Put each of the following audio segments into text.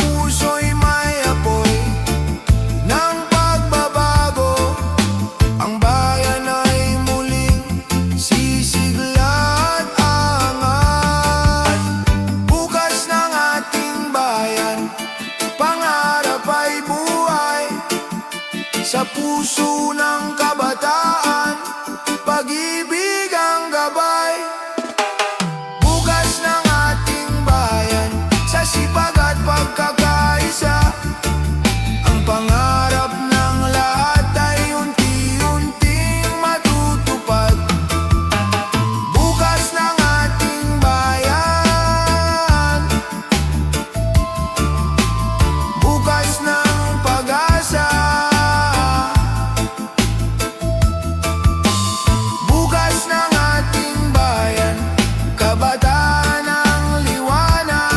puso'y may apoy ng pagbabago. Ang bayan ay muling sisigla at angat. Bukas ng ating bayan, pangarap ay buhay sa puso ng kabataan, pag-ibig ang gabay. Bukas ng ating bayan, sa sipag at pagkakaisa, ang pangarap ng lahat ay unti-unting matutupad. Bukas ng ating bayan, bukas ng pag-asa. Bukas ng ating bayan, kabataan ng liwanag.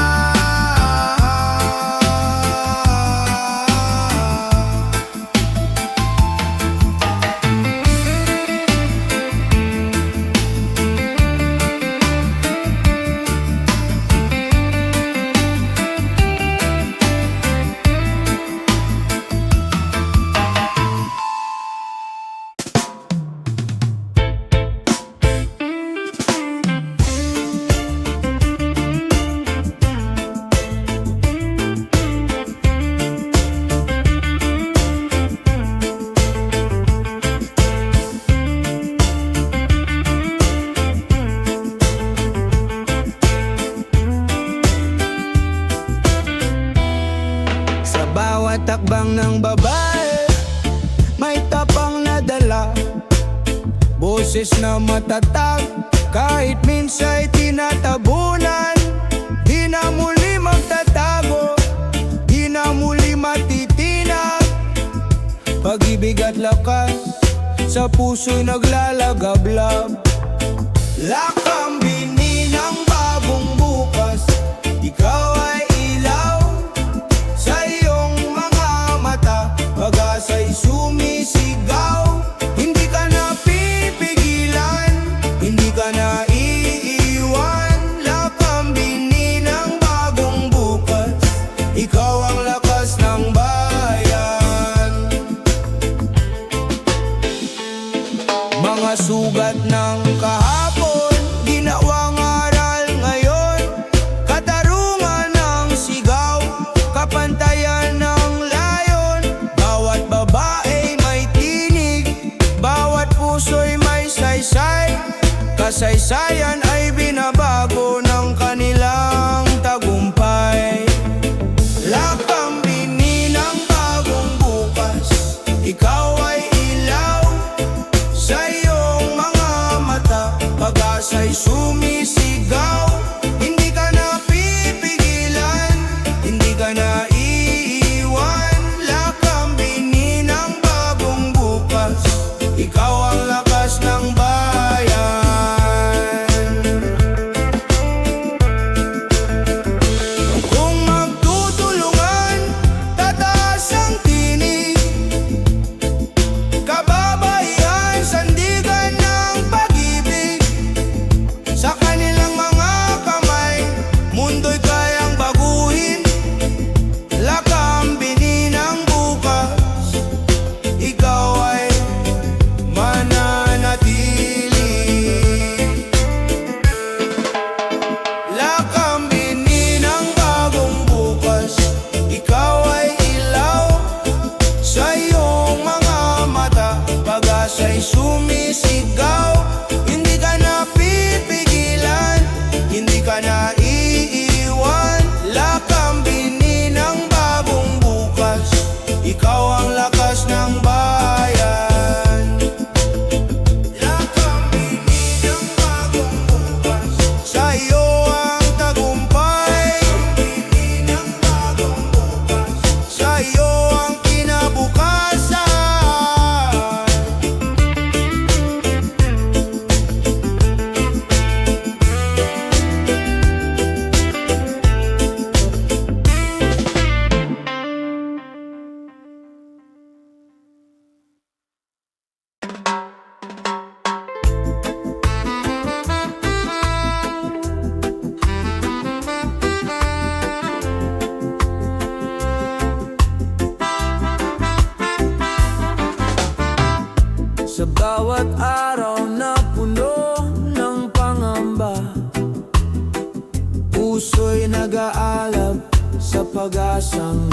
Sa bawat takbang ng babae, may tapang na dala, boses na matatag, kahit minsa'y tinatabunan. Di na muli magtatago, di na muli matitinag. Pag-ibig at lakas sa puso'y naglalagablab. Lakambini ng bagong bukas, ikaw ay ilaw sa iyong mga mata, pag-asa'y sumisigaw. Hindi ka na pipigilan, hindi ka na iiwan. Lakambini ng bagong bukas, ikaw ang lakas ng bayan. Mga sugat ng kahapon, ginawang aral ngayon. Katarungan ng sigaw, kapantayan ng layon. Bawat babae may tinig, bawat puso'y may saysay. Kasaysayan ay binabago ng kanilang tagumpay. Lakambini ng bagong bukas, ikaw ay ilaw sa iyong mga mata, pag-asa'y sumisigaw. Hindi ka na pipigilan, hindi ka na iiwan. Lakambini ng bagong bukas, ikaw ang lakas ng bayan.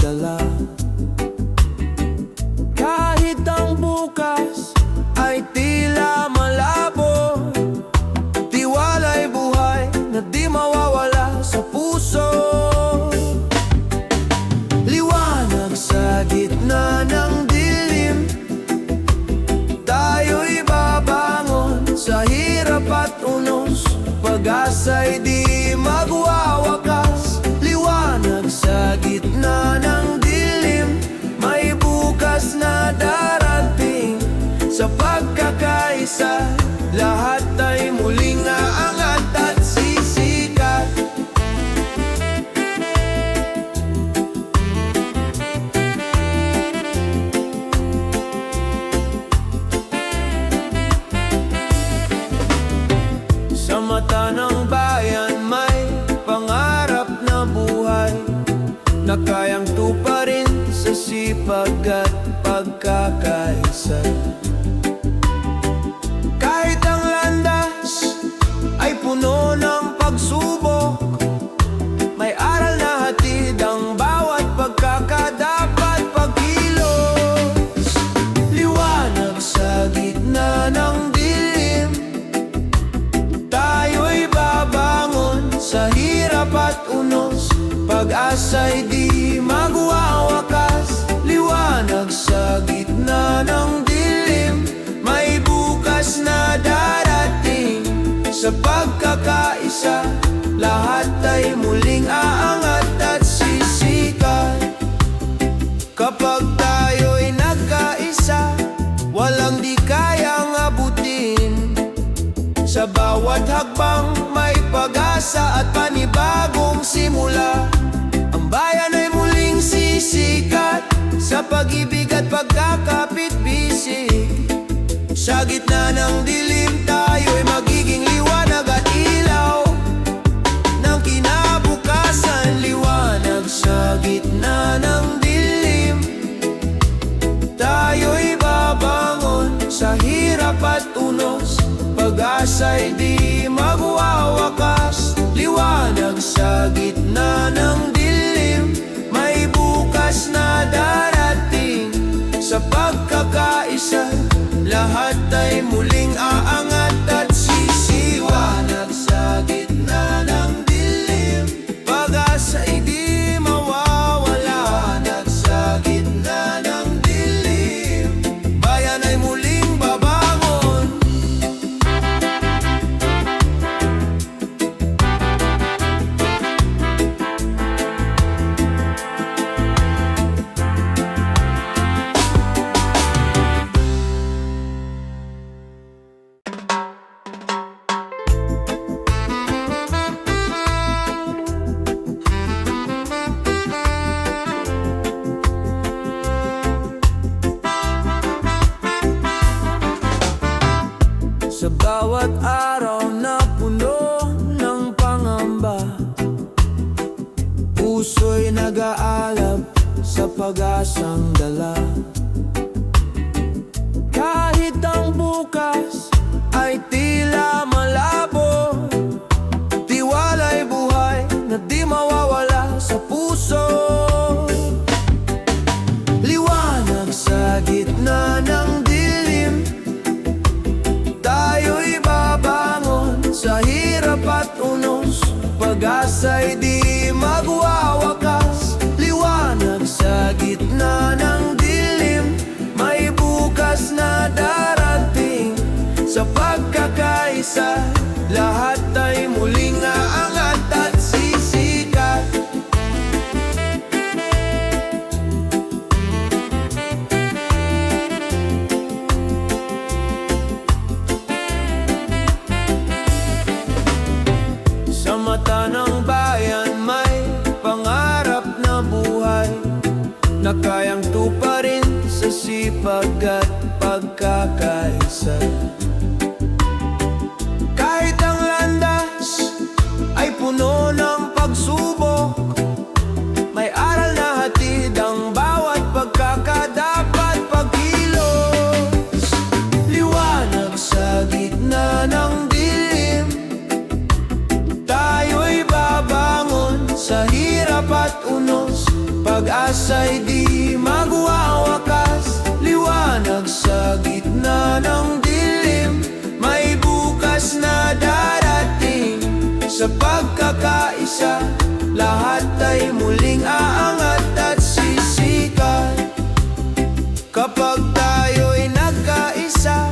dala. Kahit ang bukas ay tila malabo, tiwala'y buhay na di mawawala sa puso. Liwanag sa gitna ng dilim, tayo'y babangon sa hirap at unos. Pag-asa'y di magwawakas. Liwanag sa gitna ng dilim, may bukas na darating. Sa pagkakaisa, lahat ay muling aangat at sisikat. Sa mata ng bayan may pangarap na buhay na kayang tuparin sa sipag at pagkakaisa. Kahit ang landas ay puno ng pagsubok, may aral na hatid ang bawat pagkakadapat pagkilos. Liwanag sa gitna ng dilim, tayo'y babangon sa hirap at unos. Pag-asa'y di magwawakas. Liwanag sa gitna ng dilim, may bukas na darating. Sa pagkakaisa, lahat ay muling aangat at sisikat. Kapag tayo'y nagkaisa, walang di kayang abutin. Sa bawat hakbang may pag-asa at panibagong simula. Ang bayan ay muling sisikat sa pag-ibig at pagkakapit-bisig. Sa gitna ng dilim, tayo'y magiging liwanag at ilaw ng kinabukasan. Liwanag sa gitna ng dilim, tayo'y babangon sa hirap at unos. Pag-asa'y di magwawakas. Liwanag sa gitna ng dilim, may bukas na darating. Sa pagkakaisa, lahat ay muling aangat at sisiwanag sa gitna ng dilim. Pag-asa'y di mawawala. Liwanag sa gitna ng dilim, bayan ay muling babangon. Sa bawat araw na puno ng pangamba, puso'y nag-aalab sa pag-asang dala. Kahit ang bukas ay tila malabo, tiwala'y buhay na di mawawala sa puso. Liwanag sa gitna ng dilim, tayo'y babangon sa hirap at unos. Pag-asa'y di magwawakas. Liwanag sa gitna ng dilim, may bukas na darating. Sa pagkakaisa, lahat ay muling aangat at sisikat. Sa mata ng bayan may pangarap na buhay na kayang tuparin sa sipag at pagkakaisa. Kahit ang landas ay puno ng pagsubok, may aral na hatid ang bawat pagkakadapat pagkilos. Liwanag sa gitna ng dilim, tayo'y babangon sa hirap at unos. Pag-asa'y ay di magwawakas. Liwanag sa gitna ng dilim, may bukas na darating. Sa pagkakaisa, lahat ay muling aangat at sisikat. Kapag tayo'y nagkaisa,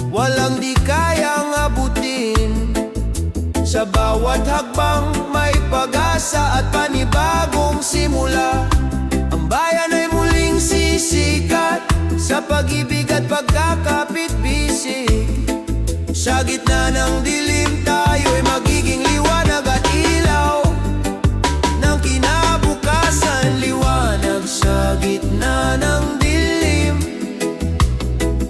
walang di kayang abutin. Sa bawat hakbang may pag-asa at panibagong simula. Ang bayan ay muling sisikat sa pag-ibig at pagkakapit-bisig. Sa gitna ng dilim, tayo'y magiging liwanag at ilaw ng kinabukasan. Liwanag sa gitna ng dilim,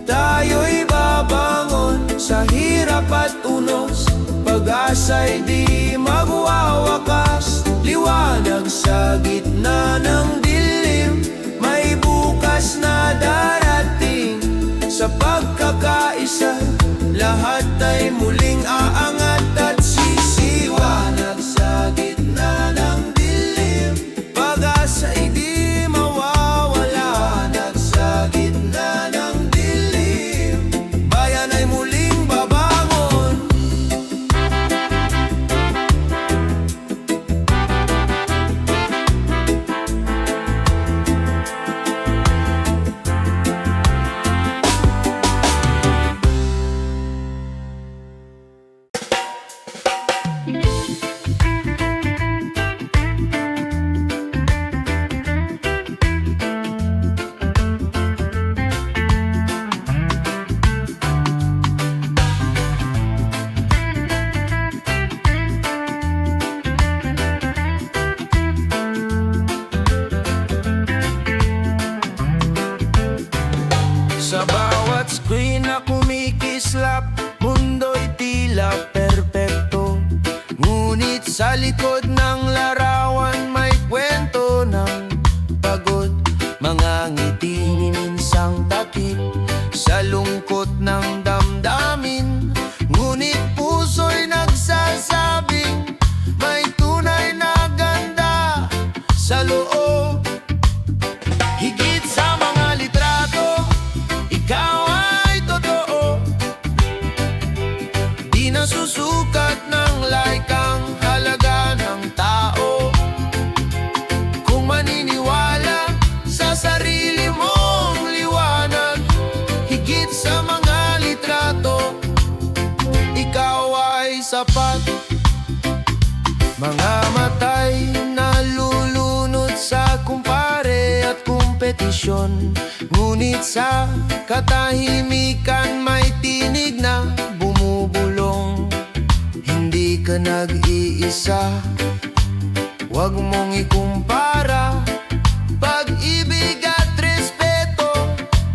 tayo'y babangon sa hirap at unos. Pag-asa'y di magwawakas. Liwanag sa gitna ng dilim, may bukas na darating. Sa pagkakaisa, lahat ay muling aangat at sisiwanag sa gitna ng dilim. Pag-asa'y di mawawala. Liwanag sa gitna ng dilim, bayan ay muling babangon. Sa bawat screen na kumikislap, mundo'y tila perpekto. Ngunit sa likod ng larawan may kwento ng pagod. Mga ngiti ni minsang takip sa lungkot ng damdamin. Ngunit puso'y nagsasabing may tunay na ganda sa loob. Higit sa mga litrato, ikaw ay totoo. Di nasusukat ng laikang halaga ng tao. Kung maniniwala sa sarili mong liwanag, higit sa mga litrato, ikaw ay sapat. Mga matay nalulunod sa kumpare at kompetisyon. Ngunit sa katahimikan may tinig na bumubulong. Hindi ka nag-iisa, huwag mong ikumpara. Pag-ibig at respeto,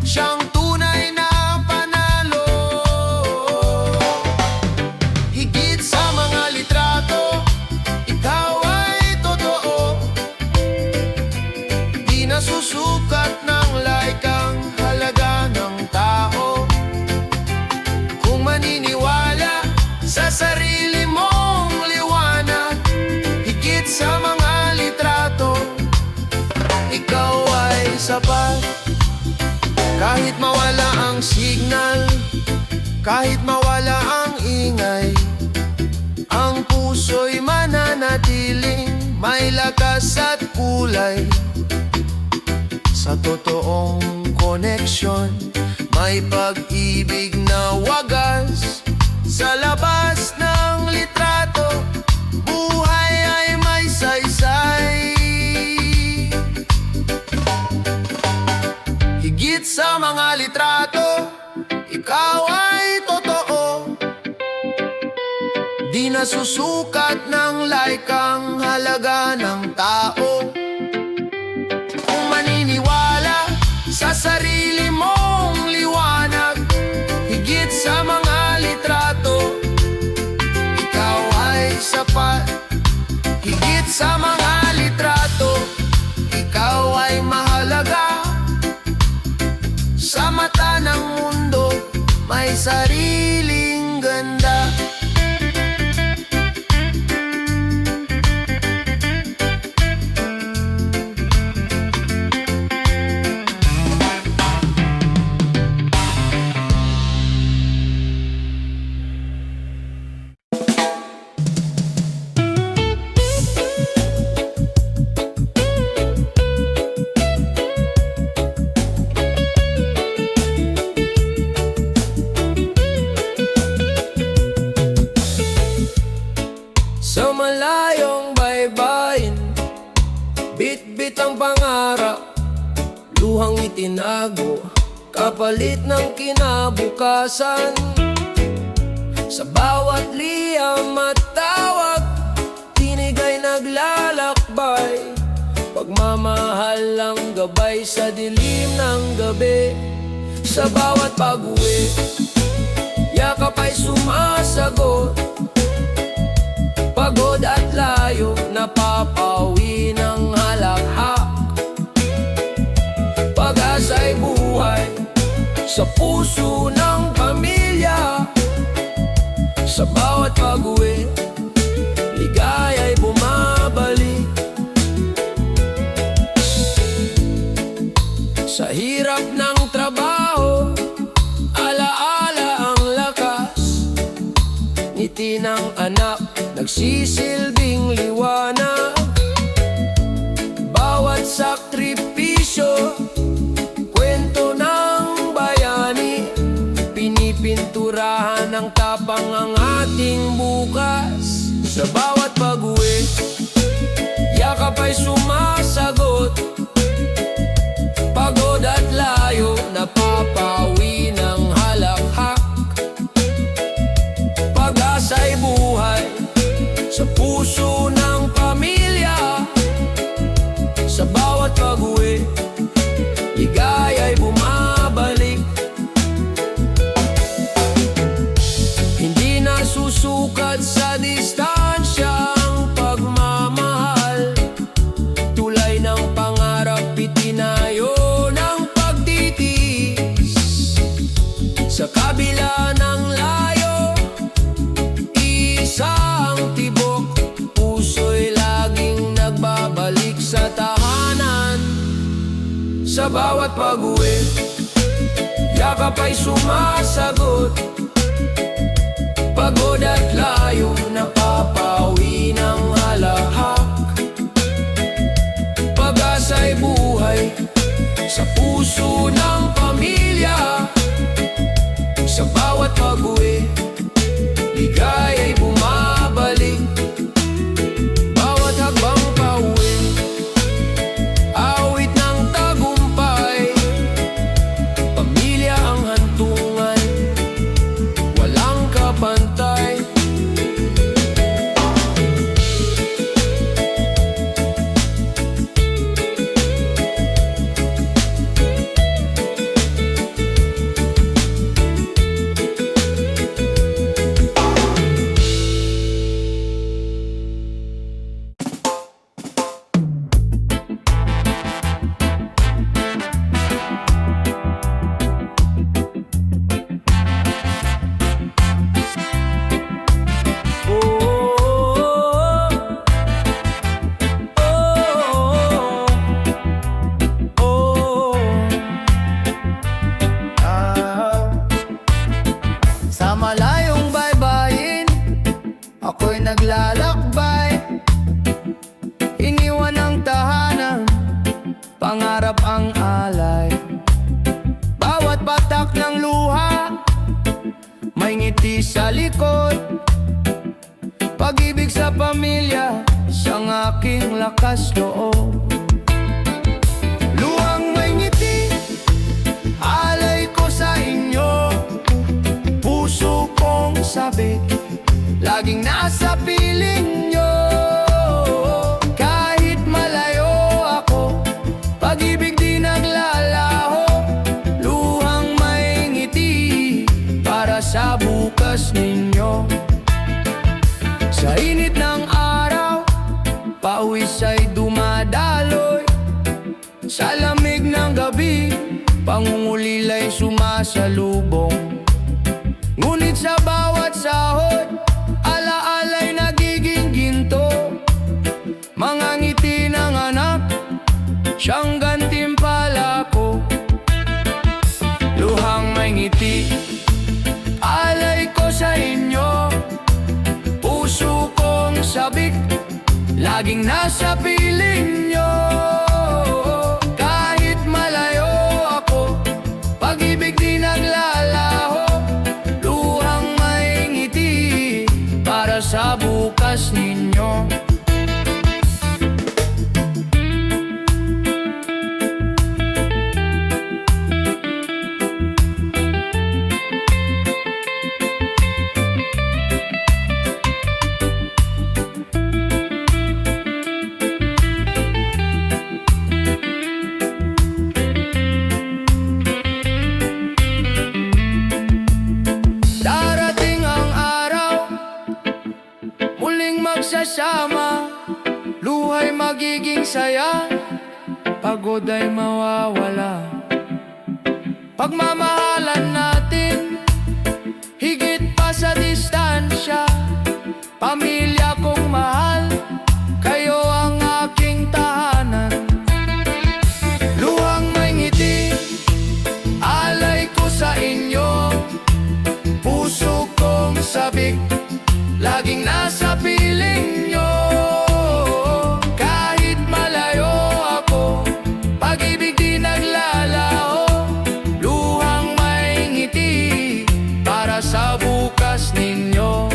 siyang tunay na panalo. Higit sa mga litrato, ikaw ay totoo. Di nasusukat ng laikang halaga ng tao. Kung maniniwala sa sarili mong liwanag, higit sa mga litrato, ikaw ay sapat. Kahit mawala ang signal, kahit mawala ang ingay, ang puso'y mananatiling may lakas at kulay. Sa totoong koneksyon, may pag-ibig na wagas. Sa labas ng litrato, buhay ay may saysay. Higit sa mga litrato, ikaw ay totoo. Di nasusukat ng laikang halaga ng tao. Kung maniniwala sa sarili mong liwanag, higit sa mga litrato, ikaw ay sapat. Higit sa mga litrato, ikaw ay mahalaga. Sa mata ng mundo, may sariling ganda. pangarap, luhang itinago, kapalit ng kinabukasan. Sa bawat liyam at tawag, tinig ay naglalakbay, pagmamahal ang gabay sa dilim ng gabi. Sa bawat pag-uwi, yakap ay sumasagot, pagod at layo, napapawi ng halakhak. Pag-asa'y buhay sa puso ng pamilya. Sa bawat pag-uwi, ligaya'y bumabalik. Sa hirap ng trabaho, alaala ang lakas, ngiti ng anak, nagsisilbing liwanag. Bawat sakripisyo, kwento ng bayani, pinipinturahan ng tapang ang ating bukas. Sa bawat pag-uwi, yakap ay sumasagot, pagod at layo, napapawi ng halakhak. Pag-asa'y buhay sa puso ng pamilya. Sa bawat pag-uwi, ligaya'y bumabalik. Hindi na susukat sa distansya ang pagmamahal, tulay ng pangarap itinayo ng pagtitiis. Sa kabila ng layo, isang tibok, puso'y laging nagbabalik sa tahanan. Sa bawat pag-uwi, yakap ay sumasagot, pagod at layo, napapawi ng halakhak. Pag-asa'y buhay sa puso ng pamilya. Sa bawat pag-uwi, ligaya'y bumabalik. Bawat hakbang pauwi, awit ng tagumpay. Pamilya ang hantungan, walang kapantay. Sa malayong baybayin, ako'y naglalakbay. Iniwan ang tahanan, pangarap ang alay. Bawat batak ng luha, may ngiti sa likod. Pag-ibig sa pamilya, siyang aking lakas loob. Luhang may ngiti, alay ko sa inyo. Puso kong sabik, laging nasa piling nyo. Kahit malayo ako, pag-ibig di naglalaho. Luhang may ngiti, para sa bukas ninyo. Sa init ng araw, pawis ay dumadaloy. Sa lamig ng gabi, pangungulila'y sumasalubong. Ngunit sa bawat sahod, alaala'y nagiging ginto. Mga ngiti ng anak, siyang gantimpala ko. Luhang may ngiti, alay ko sa inyo. Puso kong sabik, laging nasa piling nyo. Kahit malayo ako, pag-ibig di naglalaho. Luhang may ngiti, para sa bukas ninyo. saya, pagod ay mawawala. Pagmamahalan natin, higit pa sa distansya. Pamilya kong mahal, kayo ang aking tahanan. Luhang may ngiti, alay ko sa inyo. Puso kong sabik, laging nasa piling nyo. Kahit malayo ako, pag-ibig di naglalaho. Luhang may ngiti, para sa bukas ninyo.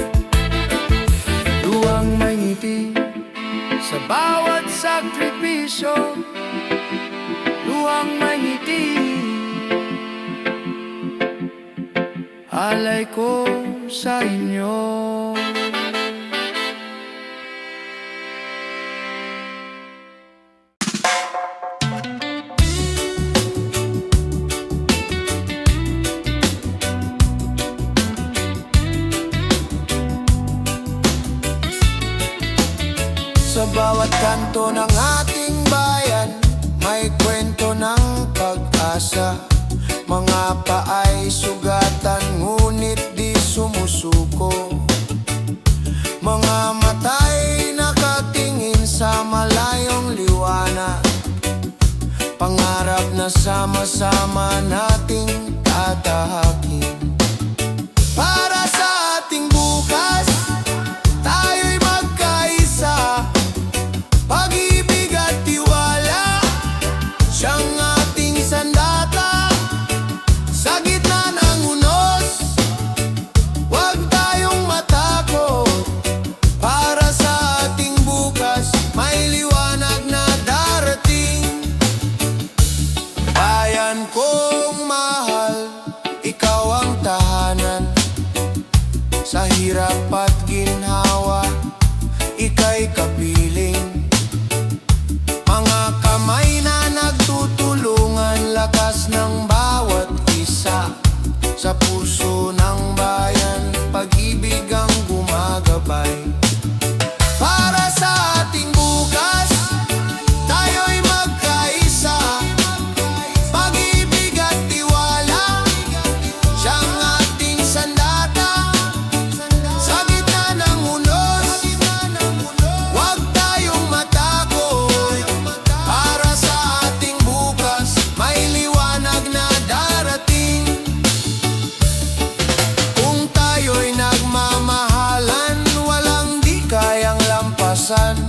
Luhang may ngiti, sa bawat sakripisyo. Luhang may ngiti, alay ko sa inyo. Sa bawat kanto ng ating bayan, may kwento ng pag-asa. Mga paay sugatan, ngunit di sumusuko. Mga mata'y nakatingin sa malayong liwanag. Pangarap na sama-sama nating tatahakin. Para sa ating bukas, tayo'y magkaisa. Pag-ibig at tiwala, siyang ating sandata. Sa gitna ng unos, huwag tayong matakot. Para sa ating bukas, may liwanag na darating. Bayan kong mahal, ikaw ang tahanan. Sa hirap at ginhawa, ika'y kapiling. Mga kamay na nagtutulungan, lakas ng bawat isa. Sa puso ng bayan, pag-ibig ang gumagabay. Para sa ating bukas, tayo'y magkaisa. Pag-ibig at tiwala, siyang ating sandata. Sa gitna ng unos, huwag tayong matakot. Para sa ating bukas, may liwanag na darating. Kung tayo'y nagmamahalan, walang di kayang lampasan.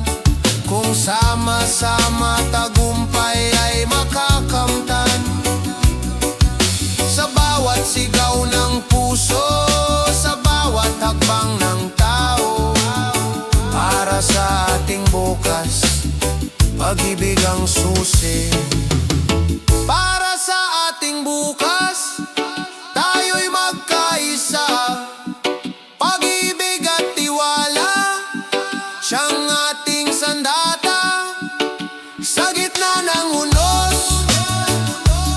Kung sama-sama, tagumpay ay makakamtan. Sa bawat sigaw ng puso, sa bawat hakbang ng tao. Para sa ating bukas, pag-ibig ang susi. Para sa ating bukas, tayo'y magkaisa. Pag-ibig at tiwala, siyang ating sandata. Sa gitna ng unos,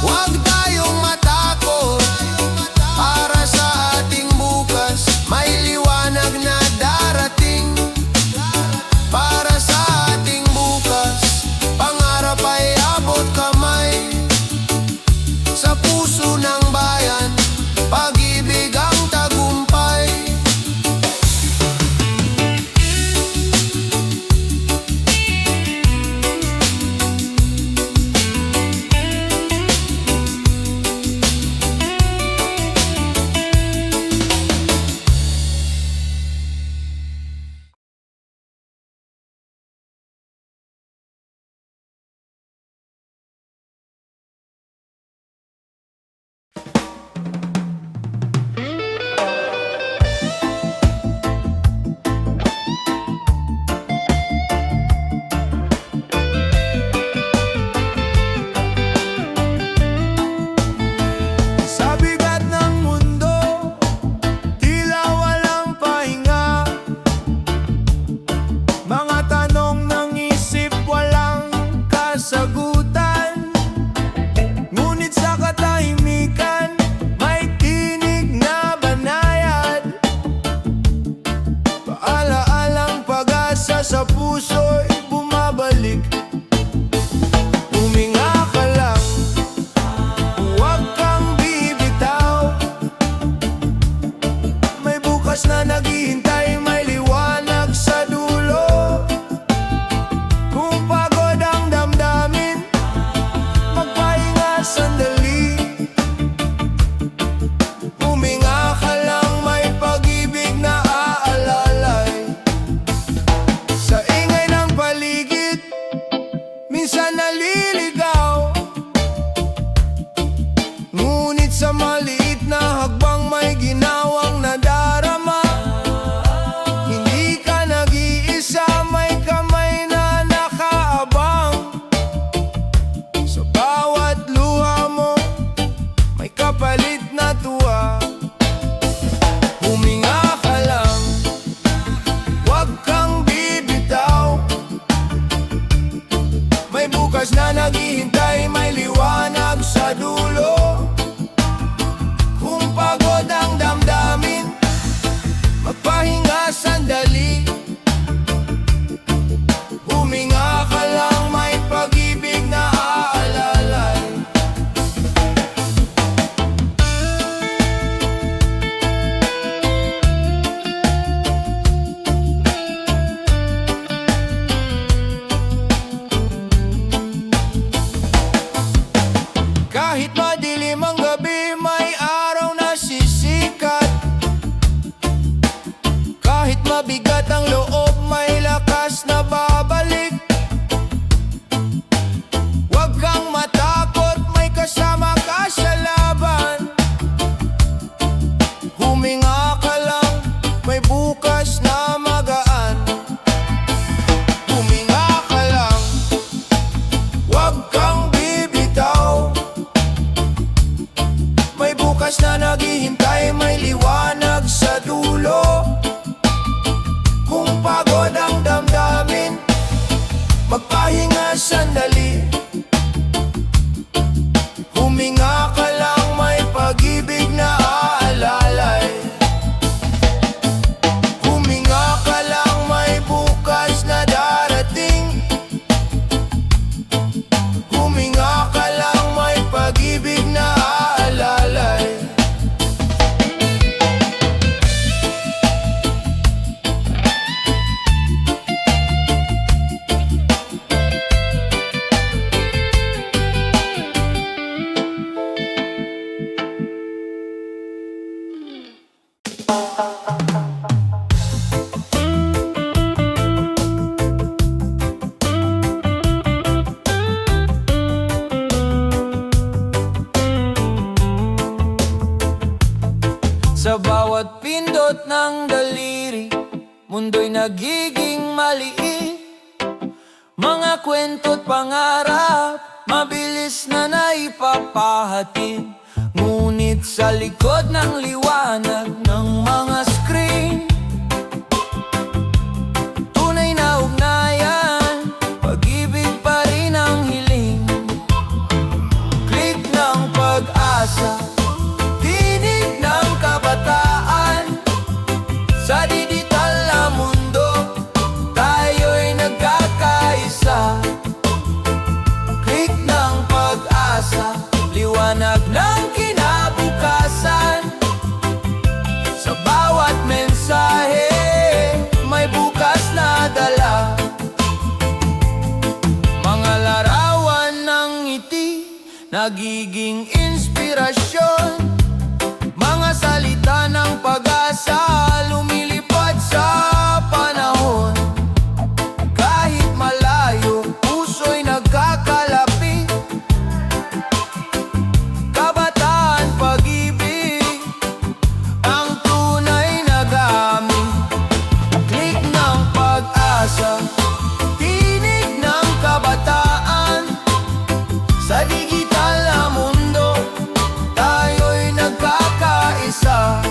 huwag tayong matakot. Para sa ating bukas, may liwanag na darating. Para sa ating bukas, pangarap ay abot kamay. Kahit madilim ang gabi, may araw na sisikat. Kahit mabigat ang loob, may lakas na babalik. Huwag kang matakot, may kasama ka sa laban. Huminga ka lang, may bukas na magaan. Huminga ka lang, huwag kang bibitaw. May bukas na naghihintay, may liwanag sa dulo. Kung pagod ang damdamin, magpahinga sandali. Huminga ka lang, may pag-ibig na aalalay. Huminga ka lang, may bukas na darating. Huminga ka lang, may pag-ibig na aalalay. Sa bawat pindot ng daliri, mundo'y nagiging maliit. Mga kwento't pangarap, mabilis na naipapahatid. Ngunit sa likod ng liwanag ng mga screen, tunay na ugnayan, pag-ibig pa rin ang hiling. Click ng pag-asa, tinig ng kabataan. Sa digital na mundo, tayo'y nagkakaisa. Click ng pag-asa, liwanag ng kinabukasan. Sa bawat mensahe, may bukas na dala. Mga larawan ng ngiti, nagiging inspirasyon. Mga salita ng pag-asa, lumilipad sa panahon. Kahit malayo, puso'y nagkakalapit. Kabataan, pag-ibig, ang tunay na gamit. Click ng pag-asa, tinig ng kabataan. Sa digital na mundo, tayo'y nagkakaisa.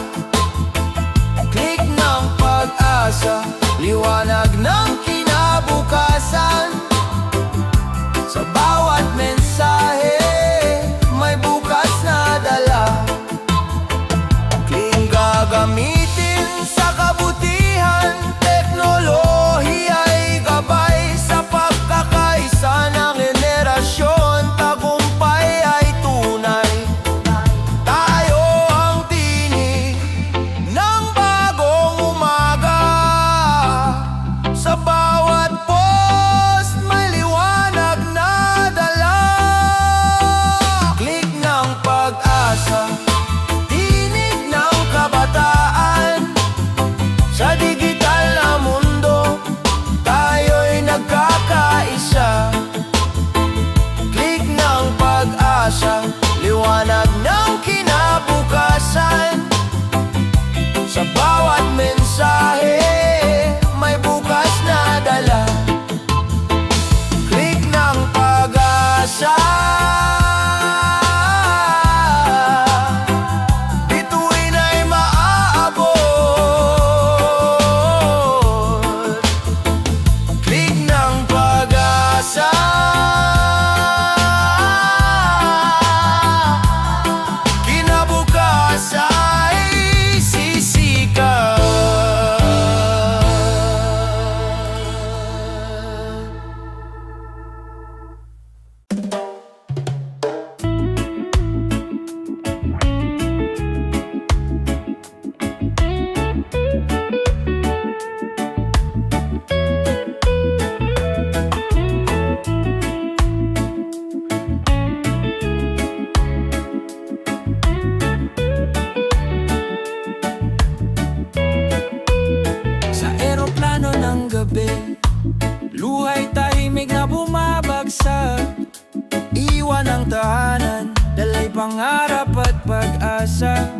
pangarap at pag-asa.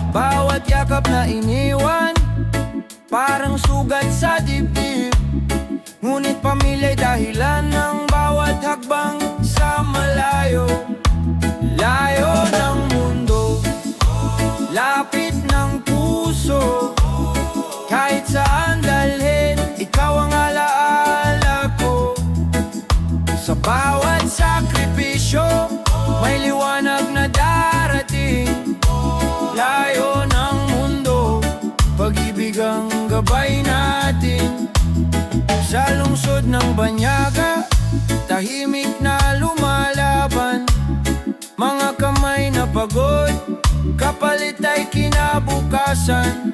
Bawat yakap na iniwan, parang sugat sa dibdib. Ngunit pamilya'y dahilan ng bawat hakbang sa malayo. Layo ng mundo, lapit ng puso. Kahit saan dalhin, ikaw ang alaala ko. Sa bawat sakripisyo, may liwanag na darating. Layo ng mundo, pag-ibig ang gabay natin. Sa lungsod ng banyaga, tahimik na lumalaban. Mga kamay na pagod, kapalit ay kinabukasan.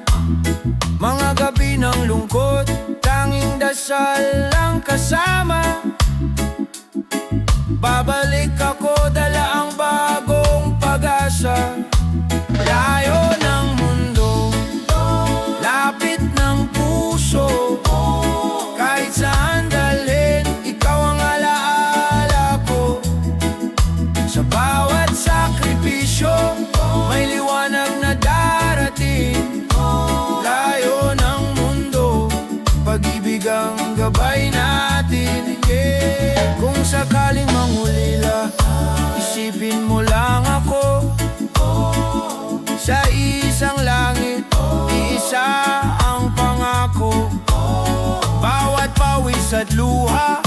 Mga gabi ng lungkot, tanging dasal lang kasama. Babalik ako, dala ang bagong pag-asa. Layo ng mundo, lapit ng puso. Kahit saan dalhin, ikaw ang alaala ko. Sa bawat sakripisyo, may liwanag na darating. Layo ng mundo, pag-ibig ang gabay natin. Kung sakaling mangulila, isipin mo lang ako. Sa isang langit, iisa ang pangako. Bawat pawis at luha,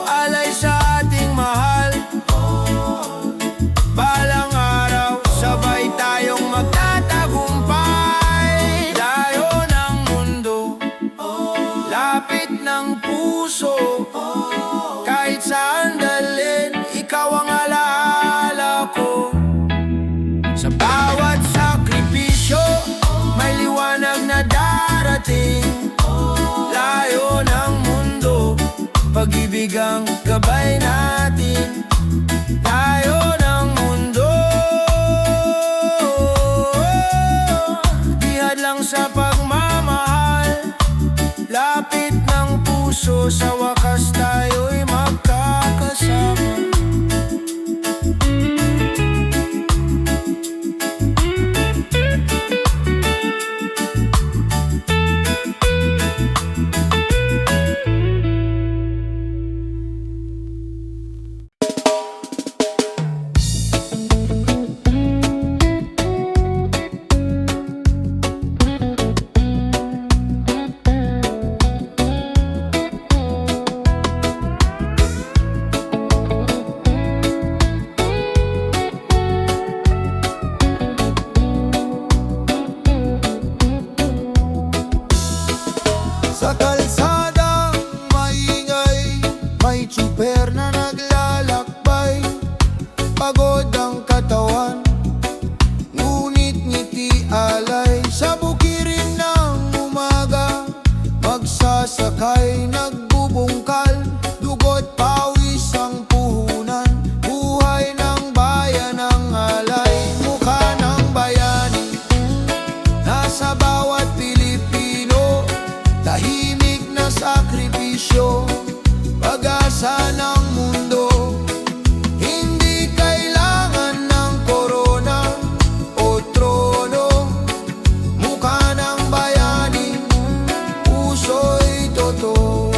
alay sa ating mahal. Balang araw, sabay tayong magtatagumpay. Layo ng mundo, lapit ng puso. Kahit saan dalhin, ikaw ang alaala ko. Sa bawat sakripisyo, may liwanag na darating. Layo ng mundo, pag-ibig ang gabay natin. Layo ng mundo, di hadlang sa pagmamahal. Lapit ng puso, sa wakas tayo'y magkakasama. Sa kalsadang maingay, may tsuper na naglalakbay. Pagod ang katawan, ngunit ngiti alay. Sa bukirin ng umaga, magsasakay nagbubungkal. Dugot pawis ang puhunan, buhay ng bayan ang alay. Mukha ng bayani, nasa bawat Pilipino. Tahimik na sakripisyo, pag-asa ng mundo. Hindi kailangan ng korona o trono. Mukha ng bayani, puso'y totoo.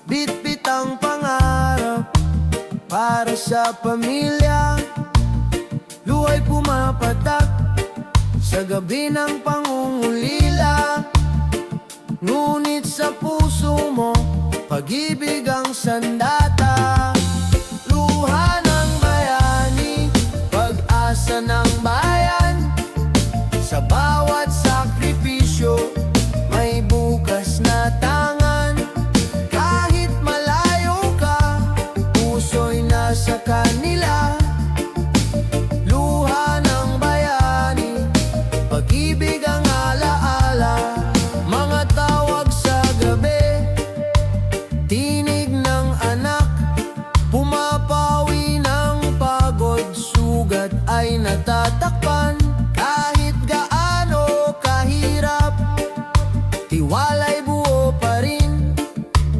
Bitbit ang pangarap para sa pamilya. Luhay pumapatak sa gabi ng pangungulila. Ngunit sa puso mo, pag-ibig ang sandata. Luha ng bayani, pag-asa ng bayan. Sa bawat sakripisyo, may bukas na tangan. Kahit malayo ka, puso'y nasa kanila. Luha ng bayani, pag-ibig ang alaala. Mga tawag sa gabi, tinig ng anak. Pumapawi ng pagod, sugat ay natatakpan. Kahit gaano kahirap, tiwala'y buo pa rin.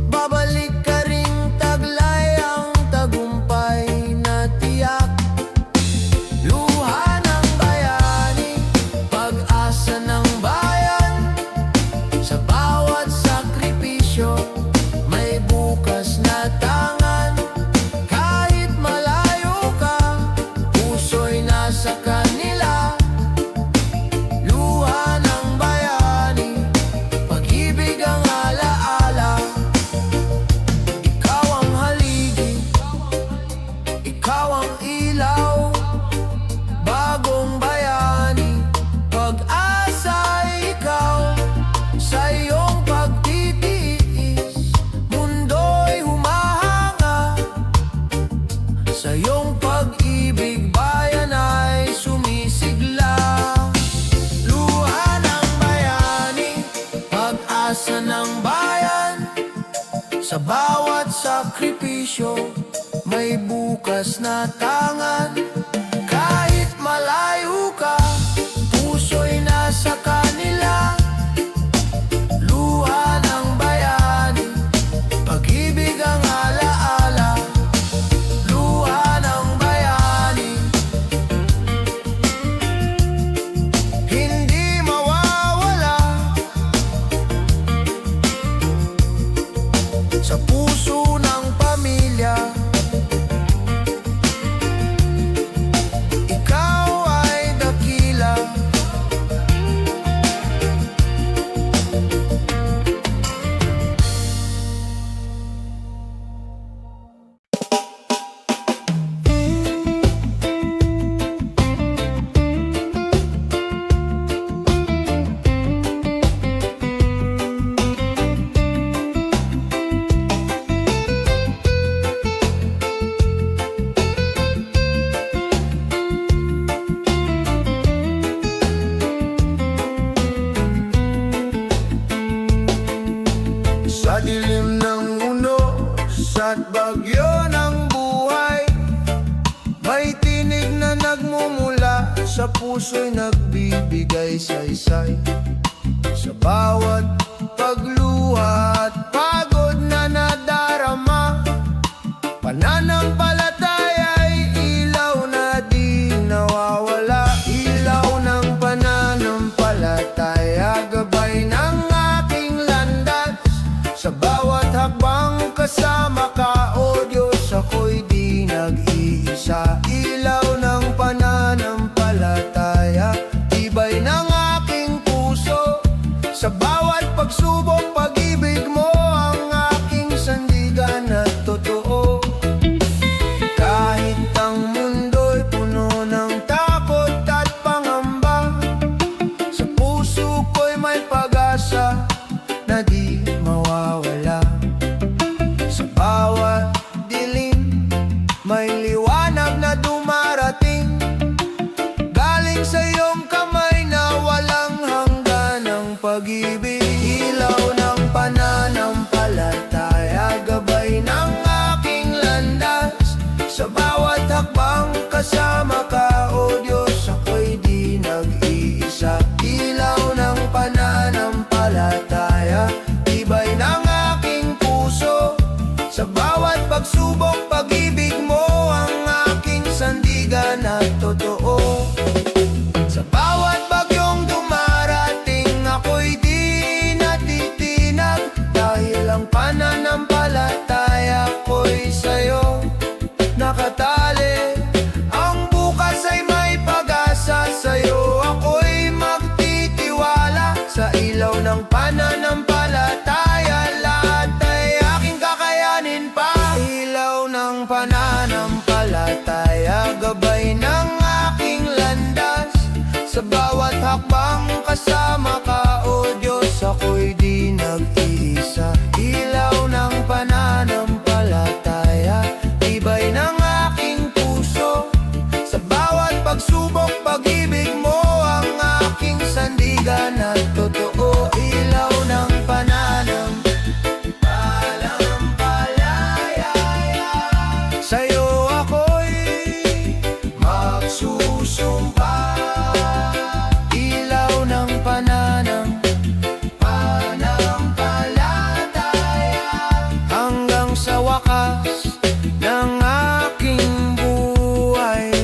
Babalik ka ring taglay ang tagumpay na tiyak. Luha ng bayani, pag-asa ng bayan. Sa bawat sakripisyo, may bukas na tangan. Kahit malayo ka, puso'y nasa kanila. Luha ng bayani, pag-ibig ang alaala. Ikaw ang haligi, ikaw ang ilaw. Bagong bayani, pag-asa ikaw. Sa iyong pagtitiis, mundo'y humahanga. Sa iyong pag-ibig, bayan ay sumisigla. Luha ng bayani, pag-asa ng bayan. Sa bawat sakripisyo, may bukas na tangan. Kahit malayo ka, puso'y nasa kanila. Luha ng bayani, pag-ibig ang alaala. Luha ng bayani, hindi mawawala. Sa puso ng pamilya, ikaw ay dakila. Sa dilim ng unos at bagyo ng buhay, may tinig na nagmumula, sa puso'y nagbibigay saysay. Sa bawat pagluha at pagod na nadarama, pananampalataya'y ilaw na di nawawala. Ilaw ng pananampalataya, gabay ng aking landas. Sa bawat hakbang kasama ka, o Diyos, ako'y di nag-iisa. Ilaw ng pananampalataya, tibay ng aking puso. Sa bawat pagsubok, pag-ibig mo ang aking sandigan at totoo. Kahit ang mundo'y puno ng takot at pangamba, sa puso ko'y may pag-asa na di mawawala. Sa bawat ng pananampalataya, lahat ay aking kakayanin pa. Ilaw ng pananampalataya, gabay ng aking landas. Sa bawat hakbang kasama ka, O Diyos, ako'y di nag-iisa. Ilaw ng pananampalataya, tibay ng aking puso. Sa bawat pagsubok, pag-ibig mo ang aking sandigan at totoo. Ilaw ng pananampalataya, sa'yo ako'y magsusumpa. Ilaw ng pananampalataya, hanggang sa wakas ng aking buhay.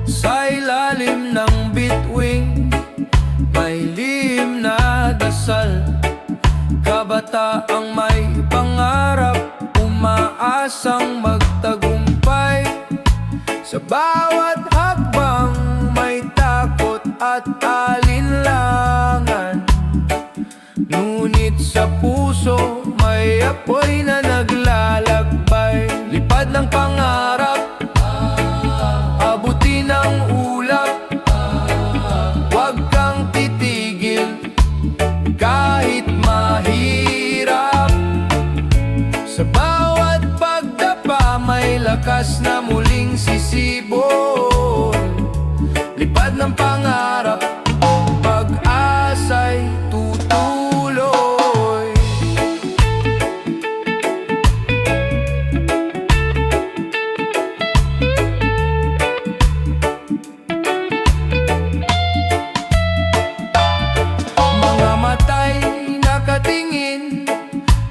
Sa ilalim ng bituin, may lihim na dasal. Kabataang may pangarap, umaasang magtagumpay. Sa bawat hakbang may takot at alinlangan, ngunit sa puso may apoy na naglalakbay. Lipad ng pangarap, abutin ang ulap. Huwag kang titigil kahit mahirap. Sa bawat pagdapa may lakas na muling sisibol. Lipad ng pangarap, pag-asa'y tutuloy. Mga matay nakatingin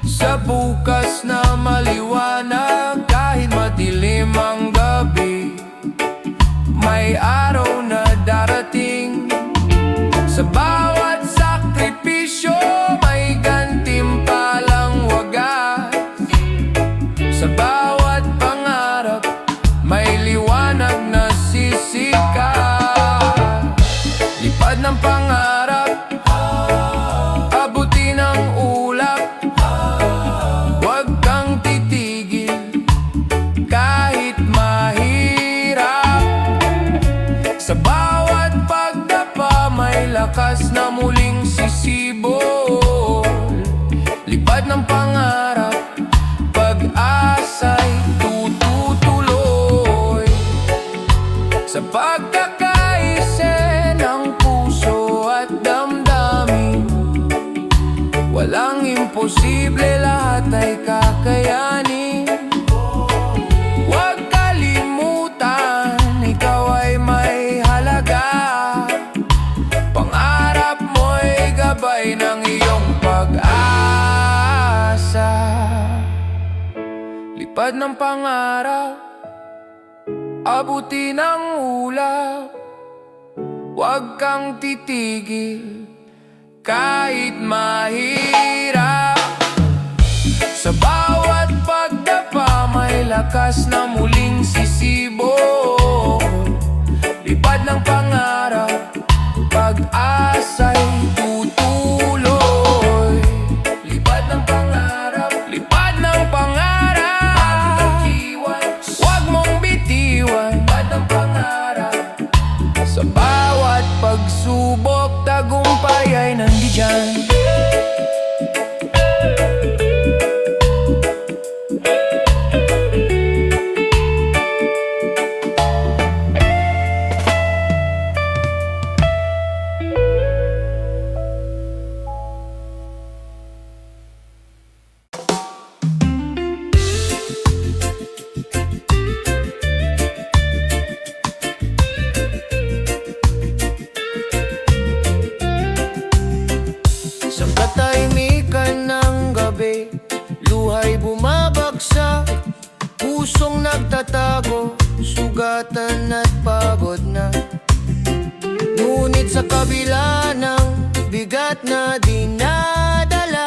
sa bukas na maliwanag. Kahit madilim ang gabi, may araw na darating. Sa bawat sakripisyo may gantimpalang wagas. Sa bawat pangarap may liwanag na sisikat. Lipad ng pangarap, abutin ang ulap. Huwag kang titigil kahit mahirap. Sa bawat pagdapa may lakas na muling sisibol. Lipad ng pangarap, pag-asa'y tututuloy. Sa pagkakaise ng puso at damdamin, walang imposible, lahat ay kakayanin. Huwag kalimutan, ikaw ay may halaga. Pangarap mo'y gabay ng iyong pag-asa. Lipad ng pangarap, abutin ang ulap. Huwag kang titigil kahit mahirap. Sa bawat pagdapa may lakas na muling sisibol. Lipad ng pangarap, pag-asa'y tutuloy. Lipad ng pangarap, lipad ng pangarap. Huwag mong bitiwan, lipad ng pangarap. Sa bawat pagsubok, tagumpay ay nandiyan. luhay bumabagsak, pusong nagtatago, sugatan at pagod na. Ngunit sa kabila ng bigat na dinadala,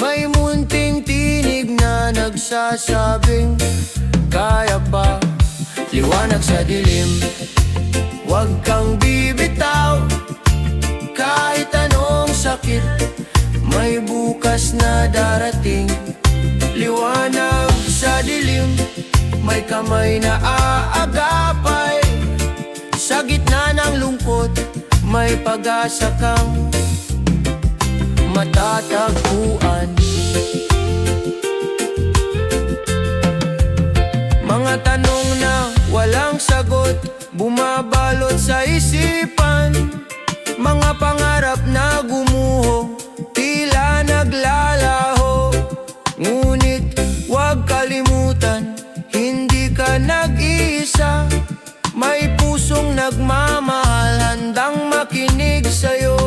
may munting tinig na nagsasabing kaya pa. Liwanag sa dilim, huwag kang bibitaw. Kahit anong sakit, may bukas na darating. Liwanag sa dilim, may kamay na aagapay. Sa gitna ng lungkot, may pag-asa kang matatagpuan. Mga tanong na walang sagot, bumabalot sa isipan. Mga pangarap na gumuho, tila naglalaho. Ngunit huwag kalimutan, hindi ka nag-iisa. May pusong nagmamahal, handang makinig sa'yo.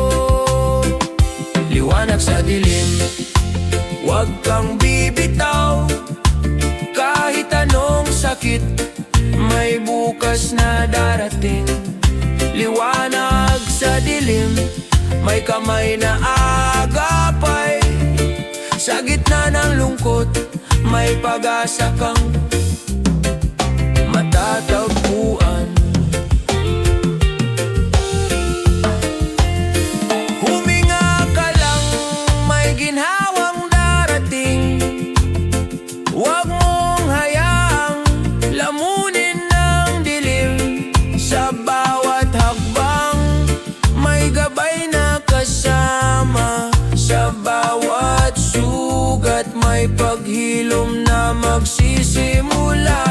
Liwanag sa dilim, huwag kang bibitaw. Kahit anong sakit, may bukas na darating. Liwanag sa dilim, may kamay na aagapay. Sa gitna ng lungkot, may pag-asa kang matatagpuan. Huminga ka lang, may ginhawang darating. Huwag mong hayaang lamunin ng dilim. Sa bawat hakbang, may gabay na kasama. Sa bawat sugat, may paghilom na magsisimula.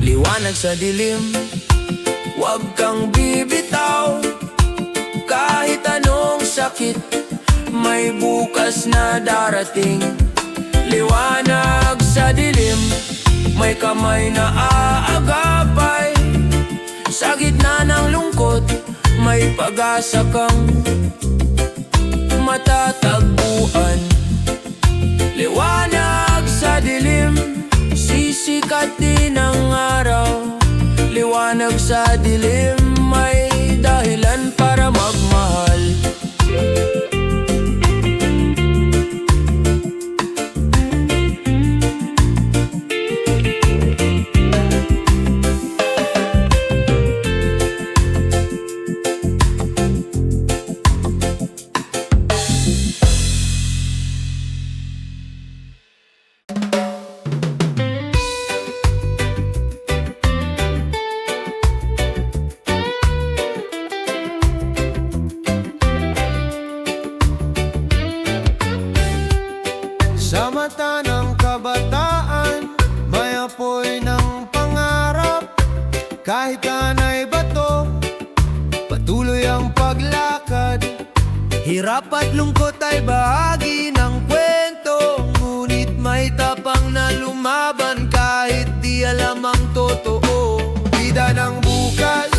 Liwanag sa dilim, huwag kang bibitaw. Kahit anong sakit, may bukas na darating. Liwanag sa dilim, may kamay na aagapay. Sa gitna ng lungkot, may pag-asa kang matatagpuan. Liwanag sa dilim, sisikat din ang araw. Liwanag sa dilim, may dahilan para magmahal. Sa mata ng kabataan, may apoy ng pangarap. Kahit anay bato, patuloy ang paglakad. Hirap at lungkot ay bahagi ng kwento, ngunit may tapang na lumaban kahit di alam ang totoo. Bida ng bukas,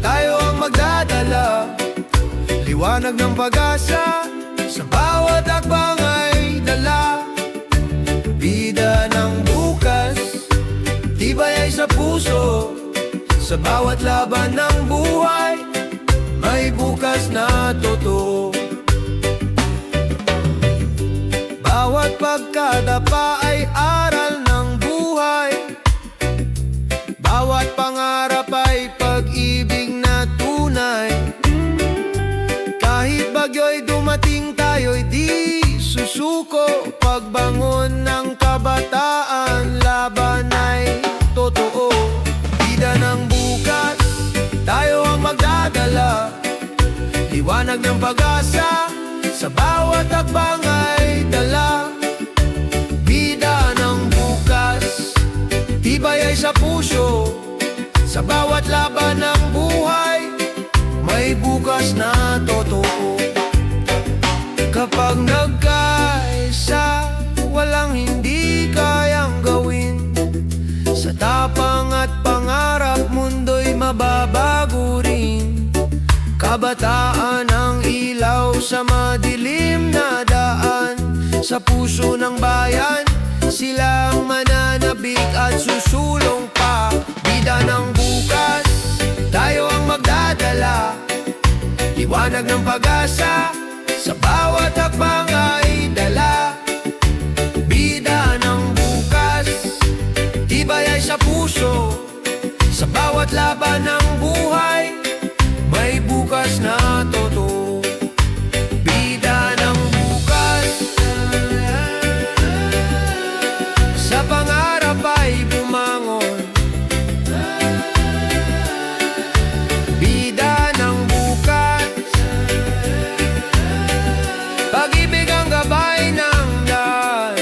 tayo ang magdadala. Liwanag ng pag-asa, sa bawat akbang ay dala. Bida ng bukas, tibay ay sa puso. Sa bawat laban ng buhay, may bukas na totoo. Bawat pagkadapa ay aral ng buhay. Bawat pangarap ay pag-ibig na tunay. Kahit bagyo'y dumating, tayo'y di susuko. Pagbangon ng kabataan, laban ay totoo. Bida ng bukas, tayo ang magdadala. Liwanag ng pag-asa, sa bawat hakbang ay dala. Bida ng bukas, tibay ay sa puso. Sa bawat laban ng buhay, may bukas na totoo. Kapag nagkaisa, walang hindi kayang gawin. Sa tapang at pangarap, mundo'y mababago rin. Kabataan ang ilaw sa madilim na sa puso ng bayan. Sila ang mananabik at susulong pa. Bida ng bukas, tayo ang magdadala. Liwanag ng pag-asa, sa bawat hakbang ay dala. Bida ng bukas, tibay ay sa puso. Sa bawat laban ng buhay, may bukas na totoo. Bida ng bukas, sa pangarap ay bumangon. Bida ng bukas, pag-ibig ang gabay ng daan.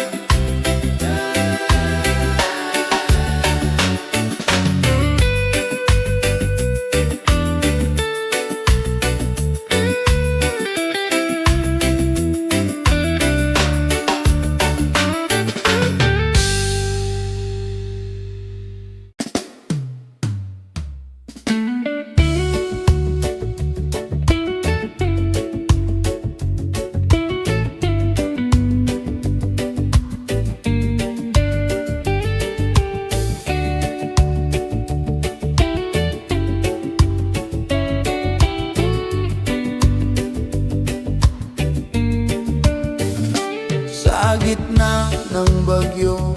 Sa gitna ng bagyo,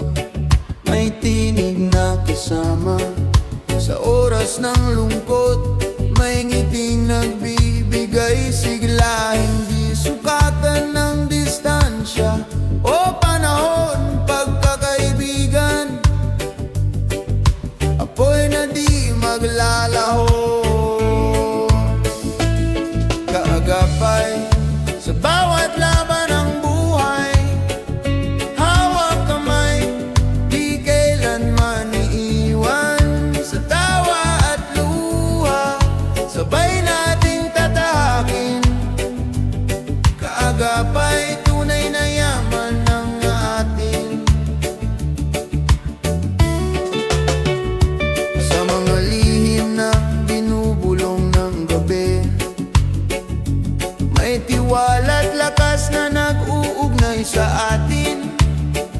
may tinig na kasama. Sa oras ng lungkot, may ngiting nagbibigay sigla. Hindi sukatan ng distansya o panahon, pagkakaibigan. Apoy na di maglalaho, kaagapay sa bawat laban ng buhay. Hawak kamay, di kailanman iiwan. Sa tawa at luha, sabay nating tatahakin. Kaagapay, tunay na yaman ng atin. Sa mga lihim na binubulong ng gabi, may tiwala't lakas na nag-uugnay sa atin.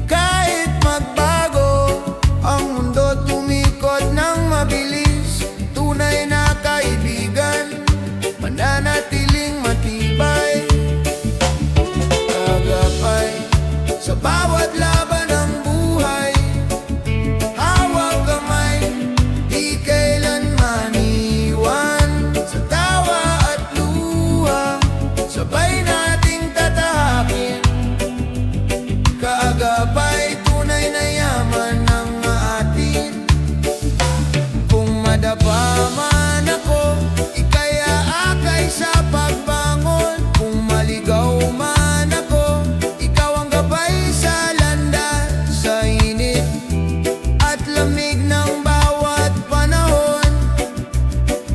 Kahit magbago ang mundo, tumikot ng mabilis. Tunay na kaibigan, mananatiling matibay. Agapay sa bawat laban ng buhay. Hawak kamay, di kailanman iwan. Sa tawa at luha, sabay nating tatahakin. Kaagapay, tunay na yaman ng atin. Kung madapa man ako, ika'y aakay sa pagbangon. Kung maligaw man ako, ikaw ang gabay sa landas. Sa init at lamig ng bawat panahon,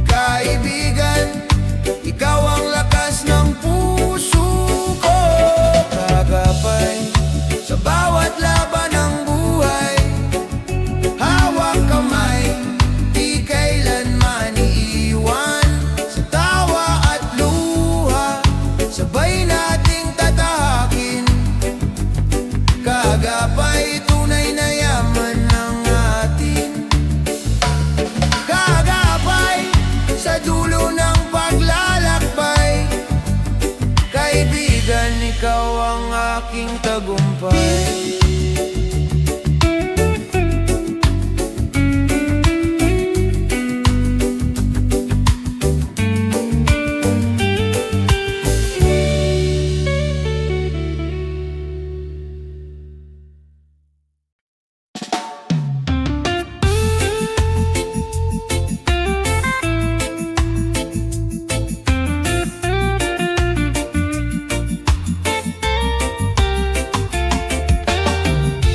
kaibigan, ikaw ang lakas ng puso ko. Kagapay sa bawat laban ng buhay. Hawak kamay, di kailanman iiwan. Sa tawa at luha, sabay nating tatahakin. Kagapay, tunay na yaman ng atin. Kagapay sa dulo ng paglalakbay. Kaibigan, ikaw ang aking tagumpay.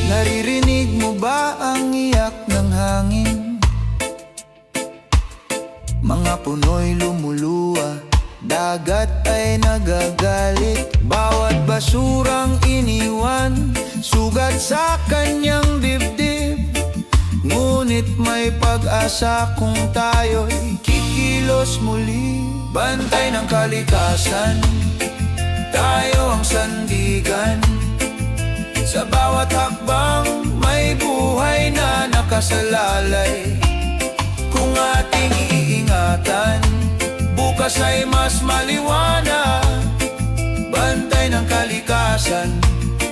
Naririnig mo ba ang iyak ng hangin? Mga puno'y lumuluwa, dagat ay nagagalit. Bawat basurang iniwan, sugat sa kanyang dibdib. Ngunit may pag-asa kung tayo'y kikilos muli. Bantay ng kalikasan, tayo ang sandigan. nakasalalay. Kung ating iingatan, bukas ay mas maliwanag. Bantay ng kalikasan,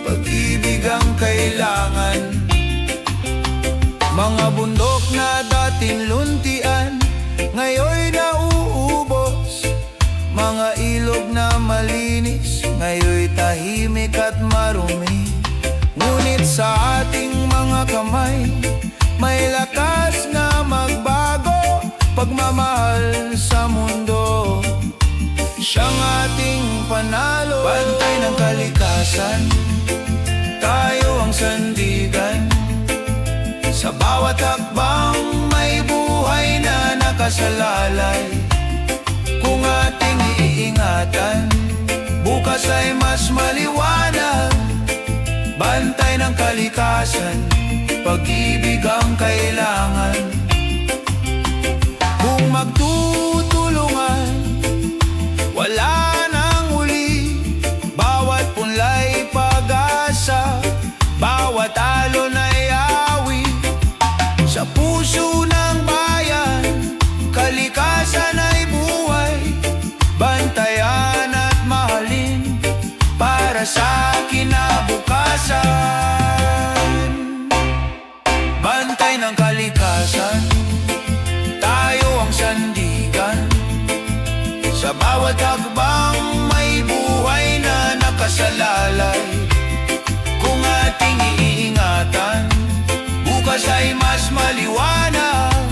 pag-ibig ang kailangan. Mga bundok na dating luntian, ngayon nauubos. Mga ilog na malinis, ngayon tahimik at marumi. Ngunit sa ating mga kamay, may lakas na magbago. Pagmamahal sa mundo, siyang ating panalo. Bantay ng kalikasan, tayo ang sandigan. Sa bawat hakbang may buhay na nakasalalay. Kung ating iingatan, bukas ay mas maliwanag. Bantay ng kalikasan, pag-ibig ang kailangan. Kung magtutulungan, wala nang huli. Bawat punlay pag-asa, bawat alon ay awit. Sa puso ng bayan, kalikasan ay buhay. Bantayan at mahalin para sa kinabukasan. Bantay ng kalikasan, tayo ang sandigan. Sa bawat hakbang may buhay na nakasalalay. Kung ating iingatan, bukas ay mas maliwanag.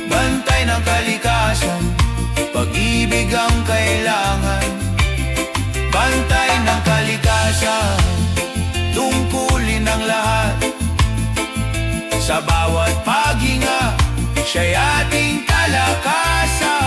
Bantay ng kalikasan, pag-ibig ang kailangan. Bantay ng kalikasan, tungkulin ang lahat. Sa bawat paghinga, siya'y ating kalakasan.